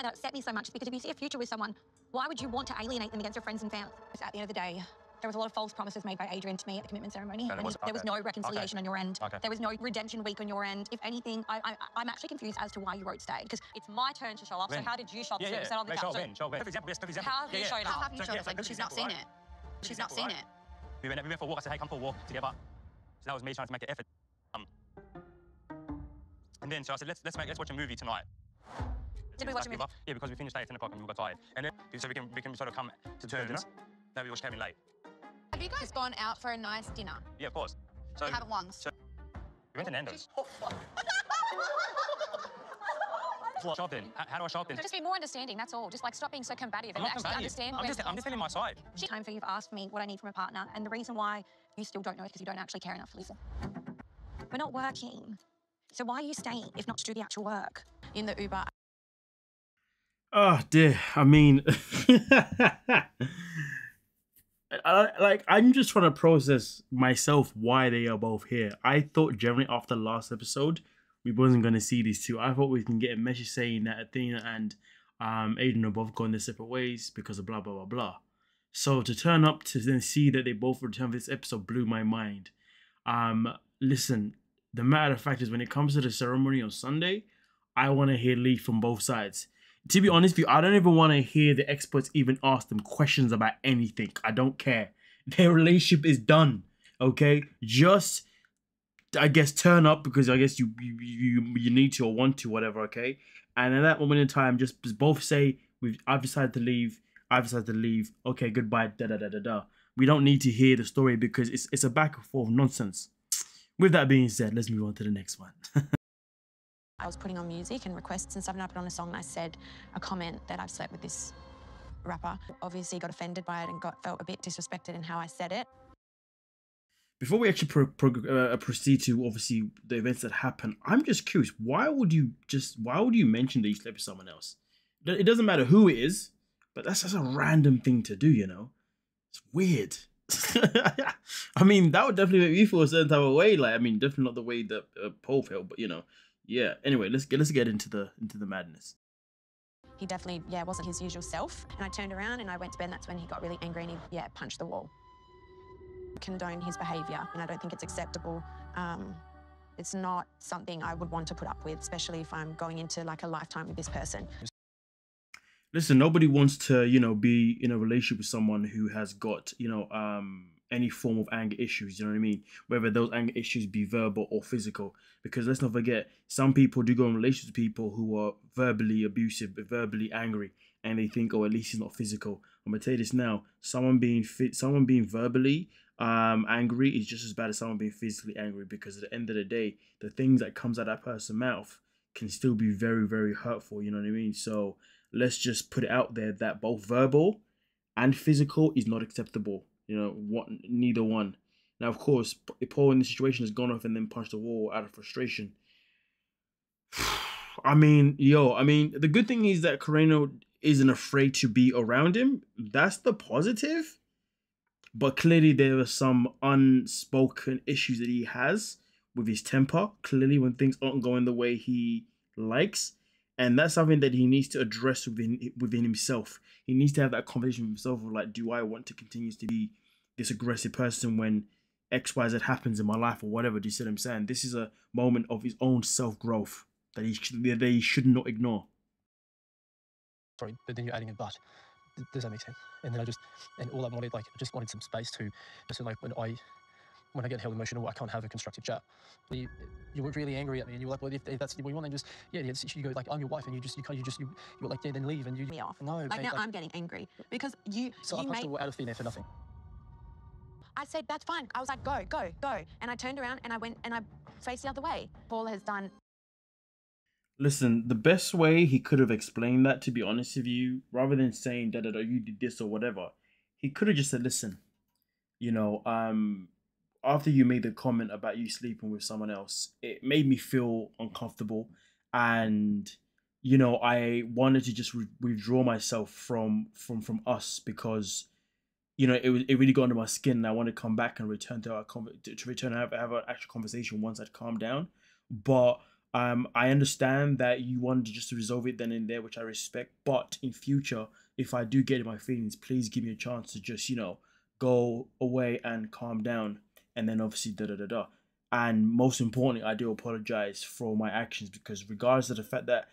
that upset me so much is because if you see a future with someone, why would you want to alienate them against your friends and family? At the end of the day, there was a lot of false promises made by Adrian to me at the commitment ceremony. And there was no reconciliation on your end. There was no redemption week on your end. If anything, I'm actually confused as to why you wrote stay, because it's my turn to show up. So how did you show up? So you sat on the couch. How have you shown up? How have you shown up? She's not seen it. She's not seen it. We went for a walk. I said, hey, come for a walk together. So that was me trying to make an effort. And then so I said, let's watch a movie tonight. Did we watch a movie? Yeah, because we finished late at 10 o'clock and we got tired. And then so we can sort of come to terms that we came in late. Have you guys gone out for a nice dinner? Yeah, of course. So I haven't once. So we went to Nando's. Shopping. How do I shop in? Just be more understanding, that's all. Just like stop being so combative and actually understand. I'm just telling my side. Time for you to ask me what I need from a partner, and the reason why you still don't know is because you don't actually care enough to listen. We're not working. So why are you staying if not to do the actual work? In the Uber. Oh dear. I mean, I'm just trying to process myself why they are both here. I thought generally after the last episode, we wasn't going to see these two. I thought we can get a message saying that Athena and Aiden are both going their separate ways because of blah, blah, blah, blah. So to turn up to then see that they both return for this episode blew my mind. Listen, the matter of fact is when it comes to the ceremony on Sunday, I want to hear lead from both sides. To be honest with you, I don't even want to hear the experts even ask them questions about anything. I don't care. Their relationship is done. Okay? Just, I guess, turn up because I guess you need to or want to, whatever, okay? And at that moment in time, just both say, I've decided to leave. I've decided to leave. Okay, goodbye, da-da-da-da-da. We don't need to hear the story because it's a back and forth nonsense. With that being said, let's move on to the next one. I was putting on music and requests and stuff, and I put on a song and I said a comment that I've slept with this rapper. Obviously got offended by it and felt a bit disrespected in how I said it. Before we actually proceed to obviously the events that happen, I'm just curious, why would you mention that you slept with someone else? It doesn't matter who it is, but that's just a random thing to do, you know? It's weird. I mean, that would definitely make me feel a certain type of way. Like, I mean, definitely not the way that Paul felt, but you know, yeah. Anyway, let's get into the madness. He definitely, wasn't his usual self. And I turned around and I went to bed, and that's when he got really angry and he, punched the wall. Condone his behaviour, and I don't think it's acceptable. It's not something I would want to put up with, especially if I'm going into like a lifetime with this person. Listen, nobody wants to, you know, be in a relationship with someone who has got, you know, any form of anger issues, you know what I mean? Whether those anger issues be verbal or physical. Because let's not forget, some people do go in relationships with people who are verbally abusive, verbally angry, and they think, oh, at least it's not physical. I'm gonna tell you this now: someone being verbally angry is just as bad as someone being physically angry. Because at the end of the day, the things that comes out of that person's mouth can still be very, very hurtful. You know what I mean? So let's just put it out there that both verbal and physical is not acceptable. You know, neither one. Now, of course, if Paul in this situation has gone off and then punched the wall out of frustration. I mean, the good thing is that Carreno isn't afraid to be around him. That's the positive. But clearly there are some unspoken issues that he has with his temper. Clearly when things aren't going the way he likes. And that's something that he needs to address within himself. He needs to have that conversation with himself of like, do I want to continue to be this aggressive person when X, Y, Z happens in my life or whatever? Do you see what I'm saying? This is a moment of his own self-growth that he should not ignore. Sorry, but then you're adding a but. Does that make sense? And then all I wanted, like, I just wanted some space to, so like when I get held emotional, I can't have a constructive chat. You were really angry at me, and you were like, well, if that's what you want, then just, you go like, I'm your wife, and you're like, then leave, and you... Me off. No, like, now I'm getting angry, because So I punched the wall out of thin air for nothing. I said, that's fine. I was like, go, go, go. And I turned around, and I went, and I faced the other way. Paul has done... Listen, the best way he could have explained that, to be honest with you, rather than saying, da-da-da, you did this or whatever, he could have just said, listen, you know, after you made the comment about you sleeping with someone else, it made me feel uncomfortable. And, you know, I wanted to just withdraw myself from us because, you know, it really got under my skin. And I want to come back and return to have an actual conversation once I'd calmed down. But I understand that you wanted just to resolve it then and there, which I respect. But in future, if I do get in my feelings, please give me a chance to just, you know, go away and calm down. And then obviously da-da-da-da. And most importantly, I do apologize for my actions, because regardless of the fact that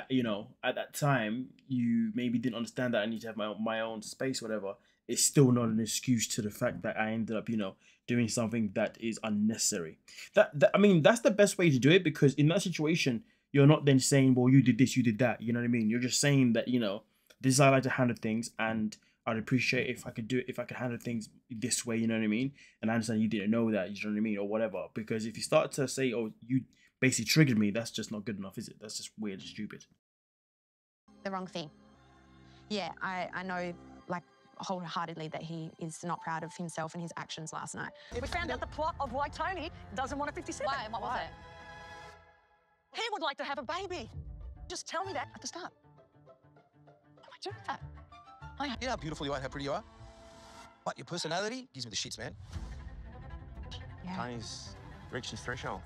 you know, at that time you maybe didn't understand that I need to have my own space, whatever, it's still not an excuse to the fact that I ended up, you know, doing something that is unnecessary. I mean, that's the best way to do it, because in that situation, you're not then saying, well, you did this, you did that. You know what I mean? You're just saying that, you know, this is how I like to handle things, and I'd appreciate if I could do it, if I could handle things this way. You know what I mean? And I understand you didn't know that. You know what I mean, or whatever. Because if you start to say, oh, you basically triggered me, that's just not good enough, is it? That's just weird and stupid. The wrong thing. Yeah, I know, like, wholeheartedly that he is not proud of himself and his actions last night. We found out the plot of why Tony doesn't want a 57. Why? What was it? He would like to have a baby. Just tell me that at the start. Why would I do that? You know how beautiful you are, how pretty you are? But your personality gives me the shits, man. Yeah. Tony's reached his threshold.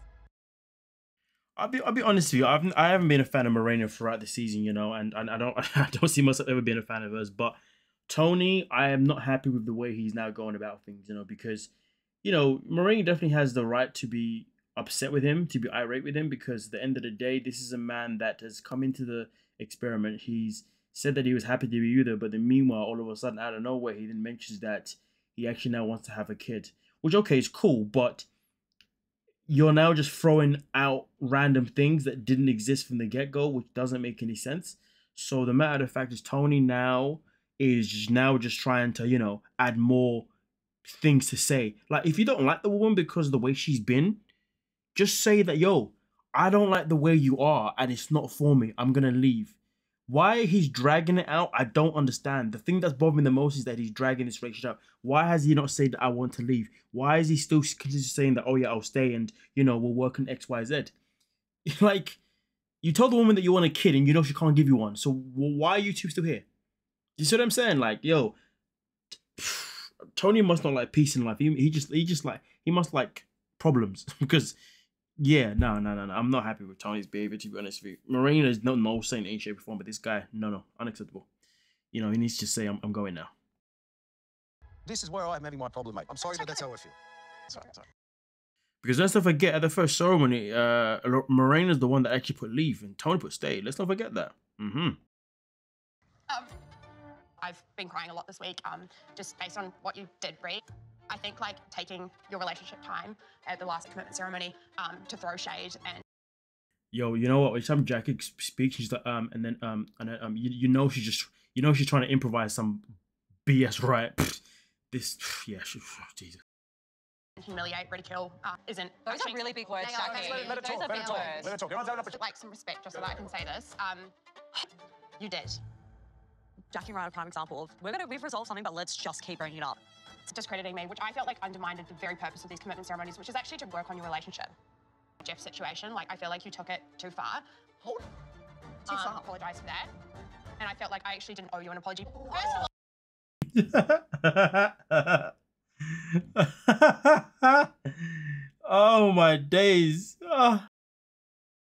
I'll be honest with you. I haven't been a fan of Morena throughout the season, you know, and I don't see myself ever being a fan of hers. But Tony, I am not happy with the way he's now going about things, you know, because, you know, Morena definitely has the right to be upset with him, to be irate with him, because at the end of the day, this is a man that has come into the experiment. He's said that he was happy to be with her, but then meanwhile, all of a sudden, out of nowhere, he then mentions that he actually now wants to have a kid, which, okay, is cool, but you're now just throwing out random things that didn't exist from the get-go, which doesn't make any sense. So the matter of the fact is, Tony now is just trying to, you know, add more things to say. Like, if you don't like the woman because of the way she's been, just say that, yo, I don't like the way you are and it's not for me. I'm going to leave. Why he's dragging it out, I don't understand. The thing that's bothering me the most is that he's dragging this relationship out. Why has he not said that I want to leave? Why is he still saying that, oh yeah, I'll stay and, you know, we'll work on X, Y, Z? Like, you told the woman that you want a kid and you know she can't give you one. So why are you two still here? You see what I'm saying? Like, yo, Tony must not like peace in life. He must like problems because, yeah, no. I'm not happy with Tony's behavior, to be honest with you. Morena is no saying any shape or form, but this guy, no, unacceptable. You know, he needs to say, I'm going now. This is where I'm having my problem, mate. I'm sorry, but that's how I feel. Sorry. Because let's not forget, at the first ceremony, Morena's the one that actually put leave and Tony put stay. Let's not forget that. I've been crying a lot this week, just based on what you did, Bree. I think, like, taking your relationship time at the last commitment ceremony to throw shade and... Yo, you know what? Each time Jackie speaks, she's like, you know she's trying to improvise some BS, right? Jesus. Humiliate, ridicule, isn't... Those are really big words, Jackie. Let her talk. Let her talk. Everyone's having a... Like, some respect, just so that I can say this. You did. Jackie and I are a prime example of, we've resolved something, but let's just keep bringing it up. It's discrediting me, which I felt like undermined the very purpose of these commitment ceremonies, which is actually to work on your relationship. Jeff's situation, like, I feel like you took it too far. Too far. Apologise for that. And I felt like I actually didn't owe you an apology. Oh my days. Oh.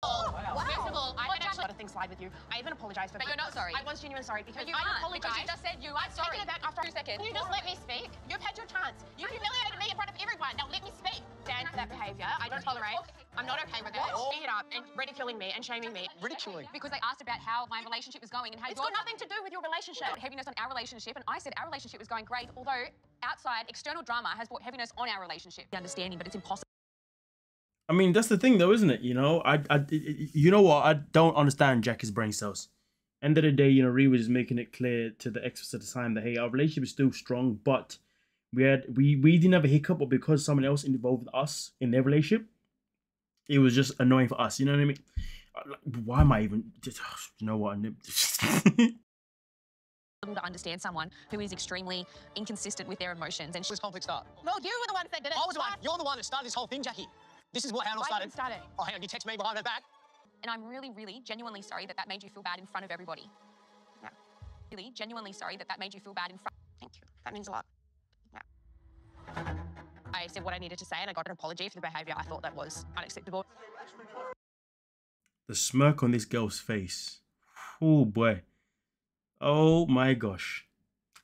First of all, I had actually let things slide with you. I even apologised for that. But you're not sorry. I was genuinely sorry because But you I aren't, apologised. because you just said you are sorry. Taking it back after 2 seconds. Can you just let me speak? You've had your chance. You humiliated me in front of everyone. Now let me speak. Stand for that behaviour. I don't tolerate. I'm not okay with it. Bringing it up and ridiculing me and shaming me. Ridiculing? Because they asked about how my relationship was going and how It's got nothing to do with your relationship. heaviness on our relationship, and I said our relationship was going great, although outside external drama has brought heaviness on our relationship. Understanding, but it's impossible. I mean, that's the thing, though, isn't it? You know, you know what? I don't understand Jackie's brain cells. End of the day, you know, Ree was just making it clear to the experts at the time that, hey, our relationship is still strong, but we didn't have a hiccup, but because someone else involved us in their relationship, it was just annoying for us. You know what I mean? Why am I even? You know what? To understand someone who is extremely inconsistent with their emotions and This conflict start. No, you were the one that did it. I was the one. You're the one that started this whole thing, Jackie. This is how it all started. Oh, hang on. You text me behind her back. And I'm really, really genuinely sorry that made you feel bad in front of everybody. Yeah. Really genuinely sorry that made you feel bad in front. Thank you. That means a lot. Yeah. I said what I needed to say and I got an apology for the behaviour I thought that was unacceptable. The smirk on this girl's face. Oh boy. Oh my gosh.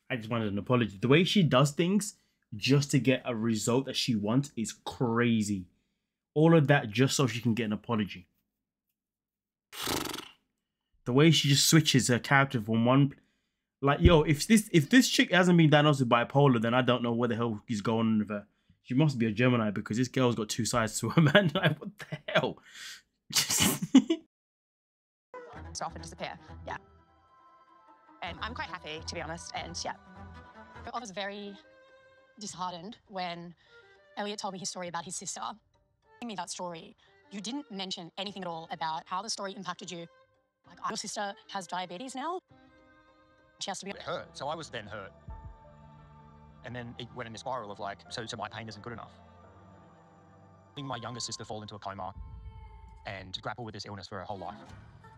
I just wanted an apology. The way she does things just to get a result that she wants is crazy. All of that just so she can get an apology. The way she just switches her character from one, like, yo, if this chick hasn't been diagnosed with bipolar, then I don't know where the hell he's going on with her. She must be a Gemini because this girl's got two sides to her, man. Like, what the hell? So often disappear, yeah. And I'm quite happy, to be honest, and yeah. I was very disheartened when Elliot told me his story about his sister. Telling me that story, you didn't mention anything at all about how the story impacted you. Like, your sister has diabetes now. She has to be... It hurt, so I was then hurt. And then it went in a spiral of like, so my pain isn't good enough. Seeing my younger sister fall into a coma and grapple with this illness for her whole life,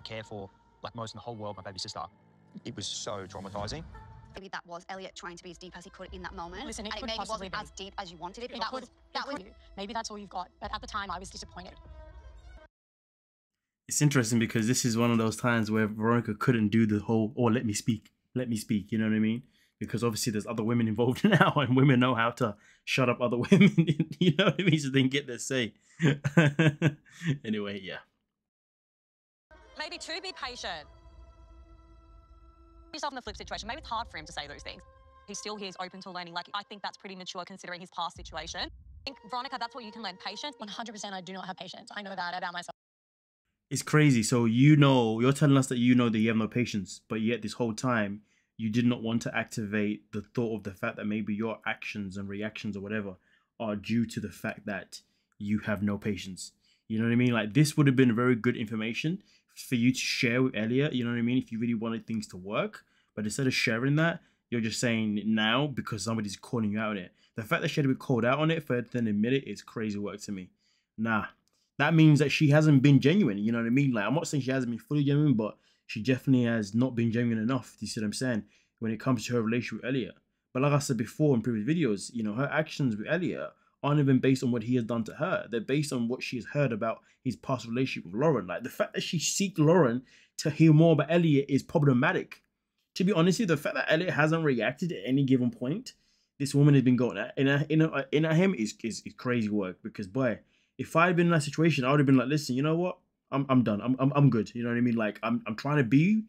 care for, like most in the whole world, my baby sister, it was so traumatizing. Maybe that was Elliot trying to be as deep as he could in that moment. Listen, and it maybe wasn't as deep as you wanted it. But maybe that's all you've got. But at the time, I was disappointed. It's interesting because this is one of those times where Veronica couldn't do the whole, oh, let me speak, you know what I mean? Because obviously there's other women involved now and women know how to shut up other women, you know what I mean? So they can get their say. Anyway, yeah. Maybe to be patient. Yourself in the flip situation. Maybe it's hard for him to say those things. He's still here, he's open to learning. Like, I think that's pretty mature considering his past situation. I think, Veronica, that's what you can learn, patience. 100% I do not have patience. I know that about myself. It's crazy. So you know, you're telling us that you know that you have no patience, but yet this whole time you did not want to activate the thought of the fact that maybe your actions and reactions or whatever are due to the fact that you have no patience. You know what I mean? Like, this would have been very good information for you to share with Elliot, you know what I mean, if you really wanted things to work. But instead of sharing that, you're just saying it now because somebody's calling you out on it. The fact that she had to be called out on it for her to then admit it is crazy work to me. Nah. That means that she hasn't been genuine, you know what I mean? Like, I'm not saying she hasn't been fully genuine, but she definitely has not been genuine enough, you see what I'm saying, when it comes to her relationship with Elliot. But like I said before in previous videos, you know, her actions with Elliot aren't even based on what he has done to her. They're based on what she has heard about his past relationship with Lauren. Like, the fact that she seeked Lauren to hear more about Elliot is problematic. To be honest with you, the fact that Elliot hasn't reacted at any given point, this woman has been going at him is crazy work. Because, boy, if I had been in that situation, I would have been like, listen, you know what? I'm done. I'm good. You know what I mean? Like, I'm trying to be,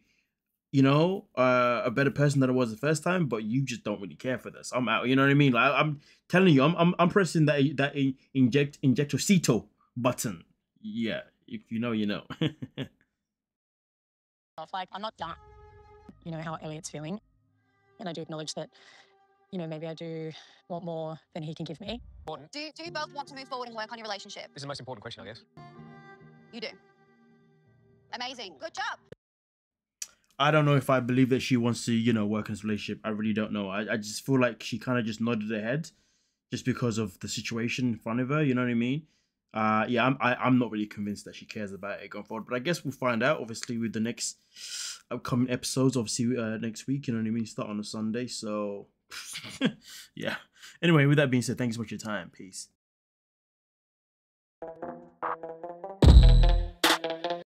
you know, a better person than I was the first time, but you just don't really care for this. I'm out. You know what I mean? Like, I'm telling you, I'm pressing that injectocito button. Yeah, if you know, you know. Like, I'm not done. You know how Elliot's feeling, and I do acknowledge that, you know, maybe I do want more than he can give me. Do you both want to move forward and work on your relationship? This is the most important question, I guess. You do. Amazing. Good job. I don't know if I believe that she wants to, you know, work in this relationship. I really don't know. I just feel like she kind of just nodded her head just because of the situation in front of her. You know what I mean? Yeah, I'm not really convinced that she cares about it going forward. But I guess we'll find out, obviously, with the next upcoming episodes, obviously, next week. You know what I mean? Start on a Sunday. So, yeah. Anyway, with that being said, thanks so much for your time. Peace.